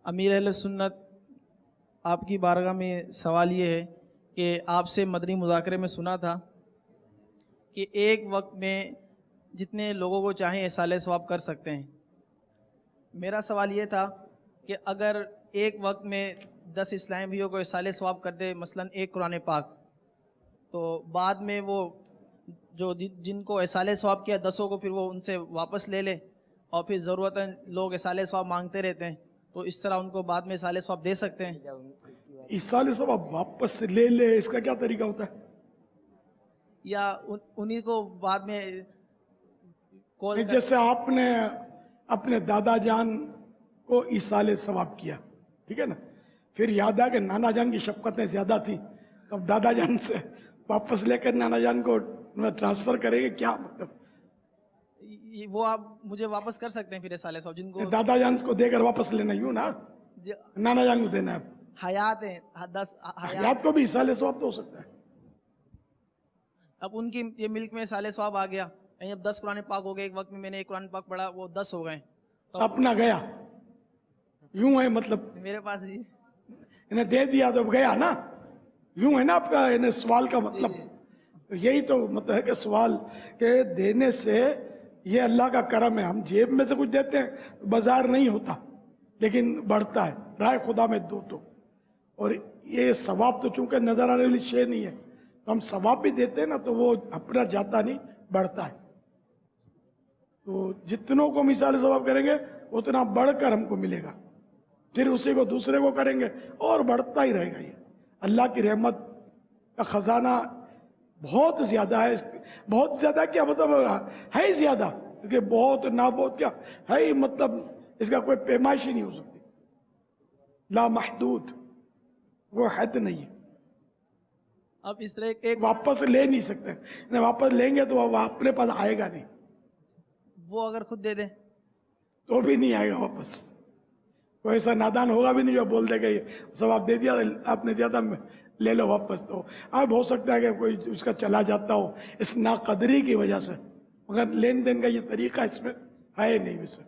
امیر اہل سنت، آپ کی بارگاہ میں سوال یہ ہے کہ آپ سے مدنی مذاکرے میں سنا تھا کہ ایک وقت میں جتنے لوگوں کو چاہیں اصالہ ثواب کر سکتے ہیں۔ میرا سوال یہ تھا کہ اگر ایک وقت میں 10 اسلامی بھائیوں کو اصالہ ثواب کر دے، مثلا ایک قرآن پاک، تو بعد میں وہ جو جن کو اصالہ ثواب کیا 10 کو پھر وہ ان سے واپس لے لے، اور پھر ضرورت لوگ اصالہ ثواب مانگتے رہتے ہیں، تو اس طرح ان کو بعد میں اصالہ ثواب دے سکتے ہیں؟ اصالہ ثواب واپس لے لے، اس کا کیا طریقہ ہوتا ہے؟ یا انہی کو بعد میں کال کر، جیسے آپ نے اپنے دادا جان کو ایصال ثواب کیا، ٹھیک ہے نا، پھر یاد آ کہ نانا جان کی شفقتیں زیادہ تھیں، اب دادا جان سے واپس لے کر نانا جان کو ٹرانسفر کریں گے، کیا مطلب؟ وہ آپ مجھے واپس کر سکتے ہیں پھر اصالہ ثواب جن کو دادا جان کو دے کر واپس لینا، یوں نا، نانا جان کو دینا ہے؟ حیات ہیں، 10 حیات کو بھی ایصال ثواب تو ہو سکتا ہے۔ اب ان کی یہ ملک میں اصالہ ثواب آ گیا، یعنی اب 10 قرآن پاک ہو گئے، ایک وقت میں نے ایک قرآن پاک پڑھا، وہ 10 ہو گئے، تو اپنا گیا، یوں ہے مطلب میرے پاس بھی انہیں دے دیا تو گیا نا، یوں ہے نا آپ کا انہیں سوال کا مطلب؟ یہی تو مطلب ہے کہ سوال کہ دینے سے یہ اللہ کا کرم ہے، ہم جیب میں سے کچھ دیتے ہیں، بازار نہیں ہوتا لیکن بڑھتا ہے، رائے خدا میں دو تو، اور یہ ثواب تو چونکہ نظر آنے والی شے نہیں ہے، تو ہم ثواب بھی دیتے ہیں نا تو وہ اپنا جاتا نہیں، بڑھتا ہے، تو جتنوں کو مثال ثواب کریں گے اتنا بڑھ کر ہم کو ملے گا، پھر اسی کو دوسرے کو کریں گے اور بڑھتا ہی رہے گا۔ یہ اللہ کی رحمت کا خزانہ بہت زیادہ ہے، بہت زیادہ کیا مطلب ہے ہی زیادہ، کیونکہ بہت نہ بہت کیا ہے ہی، مطلب اس کا کوئی پیمائش ہی نہیں ہو سکتی، لا محدود، وہ حد نہیں ہے، اب اس طرح ایک واپس لے نہیں سکتے، واپس لیں گے تو وہ اپنے پاس آئے گا نہیں، وہ اگر خود دے دیں تو بھی نہیں آئے گا واپس، کوئی ایسا نادان ہوگا بھی نہیں جو بول دے گا یہ سب آپ دے دیا، آپ نے دیا تھا لے لو واپس، تو اب ہو سکتا ہے کہ کوئی اس کا چلا جاتا ہو اس ناقدری کی وجہ سے، مگر لین دین کا یہ طریقہ اس میں ہے نہیں بھی سر۔